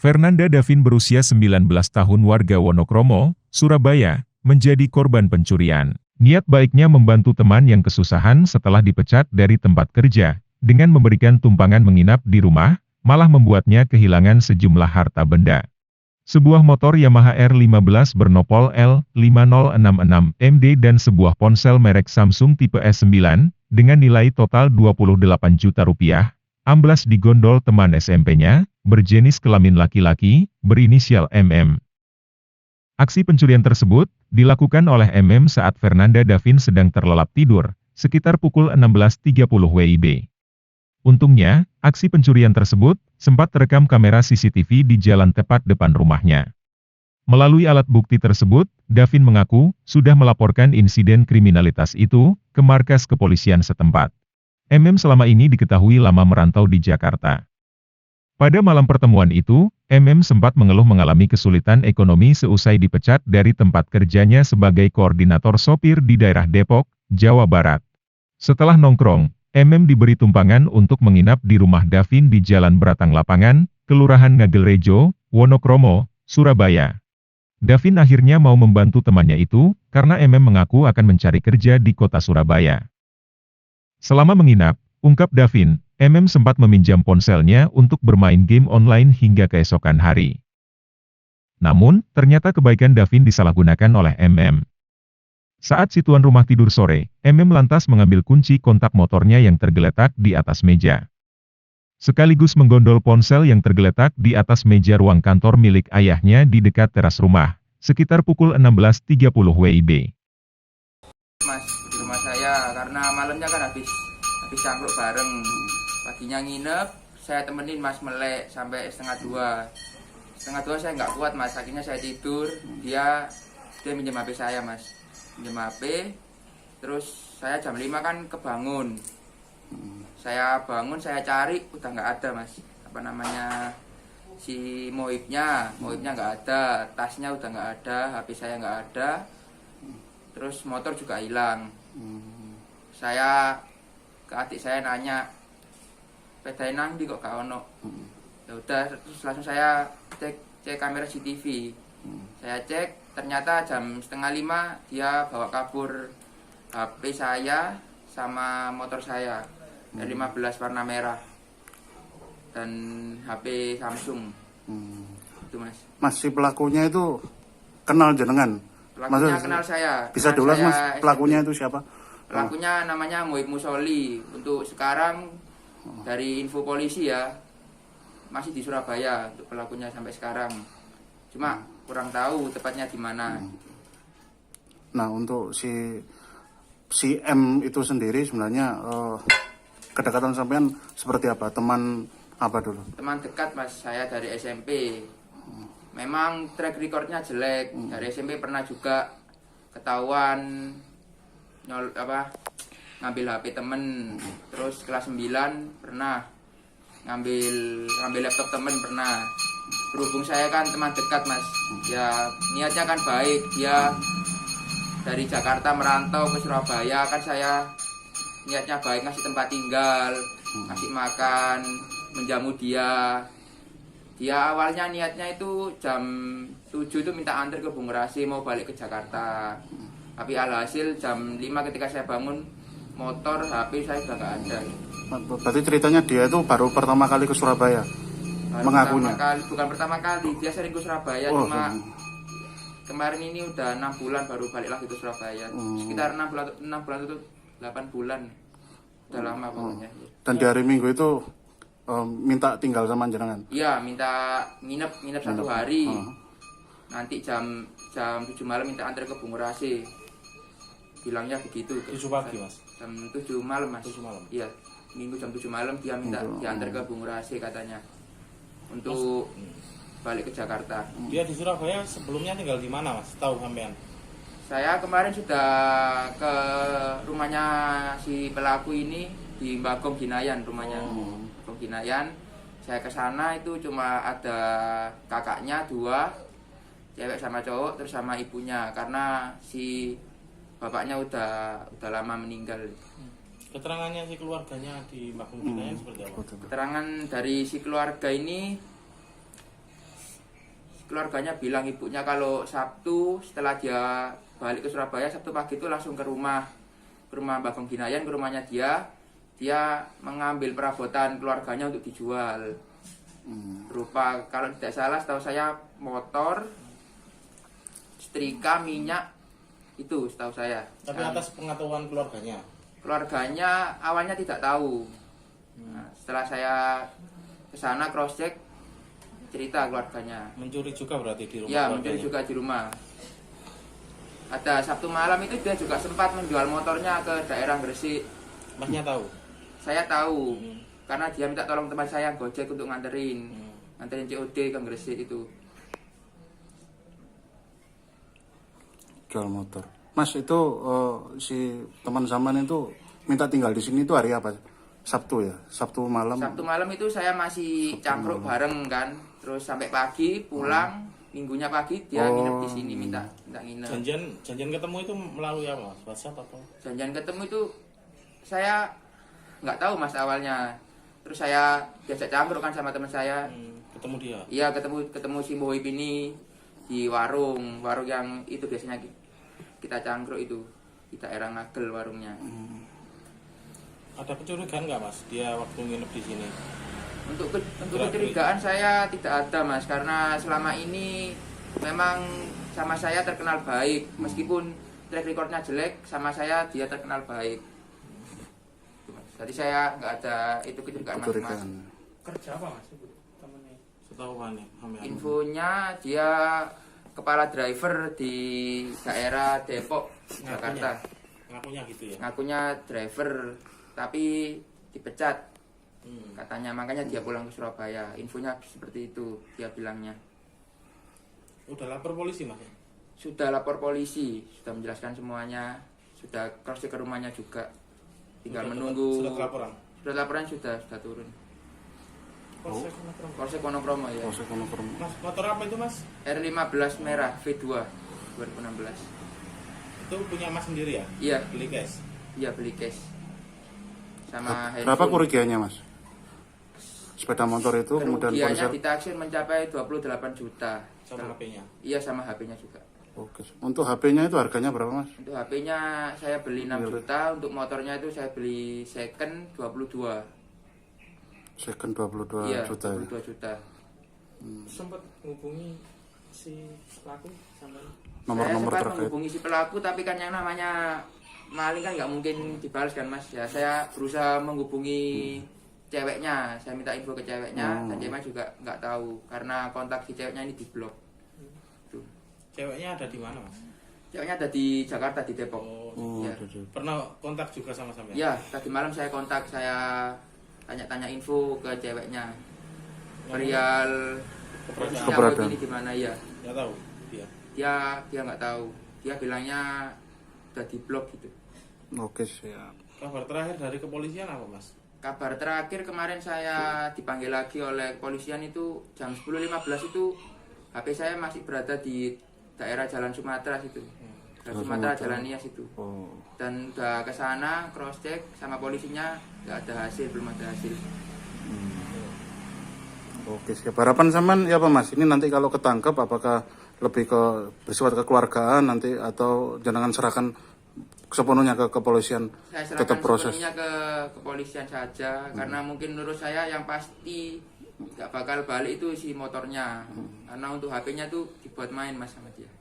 Fernanda Davin berusia 19 tahun warga Wonokromo, Surabaya, menjadi korban pencurian. Niat baiknya membantu teman yang kesusahan setelah dipecat dari tempat kerja, dengan memberikan tumpangan menginap di rumah, malah membuatnya kehilangan sejumlah harta benda. Sebuah motor Yamaha R15 bernopol L5066 MD dan sebuah ponsel merek Samsung tipe S9, dengan nilai total Rp28 juta, amblas di gondol teman SMP-nya, berjenis kelamin laki-laki, berinisial MM. Aksi pencurian tersebut dilakukan oleh MM saat Fernanda Davin sedang terlelap tidur, sekitar pukul 16.30 WIB. Untungnya, aksi pencurian tersebut sempat terekam kamera CCTV di jalan tepat depan rumahnya. Melalui alat bukti tersebut, Davin mengaku sudah melaporkan insiden kriminalitas itu ke markas kepolisian setempat. MM selama ini diketahui lama merantau di Jakarta. Pada malam pertemuan itu, MM sempat mengeluh mengalami kesulitan ekonomi seusai dipecat dari tempat kerjanya sebagai koordinator sopir di daerah Depok, Jawa Barat. Setelah nongkrong, MM diberi tumpangan untuk menginap di rumah Davin di Jalan Beratang Lapangan, Kelurahan Ngagelrejo, Wonokromo, Surabaya. Davin akhirnya mau membantu temannya itu, karena MM mengaku akan mencari kerja di kota Surabaya. Selama menginap, ungkap Davin, MM sempat meminjam ponselnya untuk bermain game online hingga keesokan hari. Namun, ternyata kebaikan Davin disalahgunakan oleh MM. Saat si tuan rumah tidur sore, MM lantas mengambil kunci kontak motornya yang tergeletak di atas meja. Sekaligus menggondol ponsel yang tergeletak di atas meja ruang kantor milik ayahnya di dekat teras rumah, sekitar pukul 16.30 WIB. Mas, di rumah saya, karena malamnya kan habis cangkruk bareng. Paginya nginep, saya temenin Mas melek sampai setengah dua. Setengah dua saya nggak kuat Mas, akhirnya saya tidur, dia minjem HP saya Mas. Minjem HP, terus saya jam 5 kan kebangun. Saya bangun, saya cari, udah nggak ada Mas. Apa namanya, si Moibnya nggak ada, tasnya udah nggak ada, HP saya nggak ada, terus motor juga hilang. Saya ke adik saya nanya, pedain nang di kok gak ono. Ya udah, terus langsung saya cek kamera CCTV. Saya cek, ternyata jam 4:30 dia bawa kabur HP saya sama motor saya R15 warna merah dan HP Samsung. Itu Mas. Mas, si pelakunya itu kenal jenengan? Pelakunya kenal saya. Bisa diulas Mas, pelakunya itu siapa? Pelakunya namanya Moib Musoli. Untuk sekarang dari info polisi ya, masih di Surabaya untuk pelakunya sampai sekarang. Cuma kurang tahu tepatnya di mana. Nah, untuk si M itu sendiri sebenarnya kedekatan sampean seperti apa? Teman apa dulu? Teman dekat Mas, saya dari SMP. Memang track recordnya jelek. Dari SMP pernah juga ketahuan ngambil HP temen. Terus kelas 9 pernah ngambil laptop temen pernah. Berhubung saya kan teman dekat Mas, ya niatnya kan baik. Dia dari Jakarta merantau ke Surabaya, kan saya niatnya baik, ngasih tempat tinggal, ngasih makan, menjamu dia. Dia awalnya niatnya itu jam 7 itu minta antar ke Bung Rasi mau balik ke Jakarta. Tapi alhasil jam 5 ketika saya bangun, motor, HP saya udah gak ada. Berarti ceritanya dia itu baru pertama kali ke Surabaya? Mengakunya? Bukan pertama kali, dia sering ke Surabaya, cuma kemarin ini udah 6 bulan baru balik lagi ke Surabaya. Sekitar 6 bulan itu 8 bulan. Udah lama pokoknya. Dan di hari Minggu itu minta tinggal sama jenengan? Iya, minta nginep 1 hari. Nanti jam 7 malam minta antar ke Bung Rasi. Bilangnya begitu. 7 pagi Mas? Jam 7 malam Mas. 7 malam? Iya, Minggu jam 7 malam dia minta diantar ke Bung Rasi katanya. Untuk balik ke Jakarta. Dia di Surabaya sebelumnya tinggal di mana Mas? Tahu sampean? Saya kemarin sudah ke rumahnya si pelaku ini di Bagong Ginayan rumahnya. Bagong Ginayan. Saya ke sana itu cuma ada kakaknya 2, cewek sama cowok, terus sama ibunya karena si bapaknya udah lama meninggal. Keterangannya si keluarganya di Bagong Ginayan seperti apa? Keterangan dari si keluarga ini, keluarganya bilang ibunya kalau Sabtu setelah dia balik ke Surabaya, Sabtu pagi itu langsung ke rumah Mbak Ginayan, ke rumahnya dia mengambil perabotan keluarganya untuk dijual. Berupa, kalau tidak salah setahu saya motor, setrika, minyak, itu setahu saya. Tapi atas pengetahuan keluarganya. Keluarganya awalnya tidak tahu. Nah, setelah saya ke sana cross check, cerita keluarganya. Mencuri juga berarti di rumah Ya, keluarganya. mencuri juga di rumah. Ada Sabtu malam itu dia juga sempat menjual motornya ke daerah Gresik. Masnya tahu? Saya tahu, karena dia minta tolong teman saya Gojek untuk nganterin COD ke Gresik itu. Jual motor. Mas itu si teman zaman itu minta tinggal di sini itu hari apa? Sabtu ya? Sabtu malam? Sabtu malam itu saya masih cangkruk bareng kan, terus sampai pagi pulang, minggunya pagi dia nginep di sini, minta nginep. Janjian ketemu itu melalui apa mas? WhatsApp atau? Janjian ketemu itu saya nggak tahu mas awalnya. Terus saya diajak cangkruk kan sama teman saya. Ketemu dia? Iya, ketemu si Boy ini di warung yang itu biasanya kita cangkruk itu di daerah Ngagel warungnya. Ada kecurigaan nggak mas dia waktu nginep di sini? Untuk kecurigaan saya tidak ada mas, karena selama ini memang sama saya terkenal baik, meskipun track recordnya jelek, sama saya dia terkenal baik. Jadi saya nggak ada itu kecurigaan mas. Kerja apa mas? Temennya? Setahu nih. Infonya dia kepala driver di daerah Depok, Jakarta. Ngakunya gitu ya? Ngakunya driver, tapi dipecat. Katanya makanya dia pulang ke Surabaya. Infonya seperti itu dia bilangnya. Udah lapor polisi mas? Sudah lapor polisi, sudah menjelaskan semuanya, sudah cross check ke rumahnya juga. Tinggal menunggu. Sudah laporan? Sudah laporan sudah turun. Polsek Wonokromo ya. Polsek Wonokromo. Mas, motor apa itu mas? R15 merah V2 2016. Itu punya mas sendiri ya? Iya, Beli cash? iya beli cash. Sama Berapa handphone. kerugiannya mas? Sepeda motor itu kemudian Kerugiannya ponsel. ditaksir mencapai 28 juta. Sama HP-nya? Iya, sama HP-nya juga. Oke. Untuk HP-nya itu harganya berapa mas? Untuk HP-nya saya beli 6 juta, untuk motornya itu saya beli second 22. Second 22 Iya, juta ya. 22 juta. Sempat menghubungi si pelaku sama Nomor-nomor saya sempat terkait. menghubungi si pelaku, tapi kan yang namanya maling kan nggak mungkin dibalas kan mas. Ya saya berusaha menghubungi ceweknya, saya minta info ke ceweknya, dan ceweknya juga nggak tahu karena kontak si ceweknya ini diblok. Tuh. Ceweknya ada di mana mas? Ceweknya ada di Jakarta, di Depok. Oh, Ya. Pernah kontak juga sama sampean? Ya, tadi malam saya kontak, saya tanya-tanya info ke ceweknya. Perial Keberadaan. ini di mana ya? Nggak tahu dia. Dia nggak tahu. Dia bilangnya udah diblok gitu. Oke siap. Kabar terakhir dari kepolisian apa mas? Kabar terakhir kemarin saya dipanggil lagi oleh kepolisian itu jam 10.15 itu HP saya masih berada di daerah Jalan Sumatera situ. Jalan Sumatera, Jalan Nias itu. Oh. Dan udah ke sana cross check sama polisinya nggak ada hasil, belum ada hasil. Oke siap. Harapan sampean ya apa mas? Ini nanti kalau ketangkep apakah lebih ke bersifat kekeluargaan nanti atau jangan serahkan sepenuhnya ke kepolisian? Saya Tetap serahkan proses. sepenuhnya ke kepolisian saja, karena mungkin menurut saya yang pasti nggak bakal balik itu si motornya, karena untuk HP-nya tuh dibuat main mas sama dia.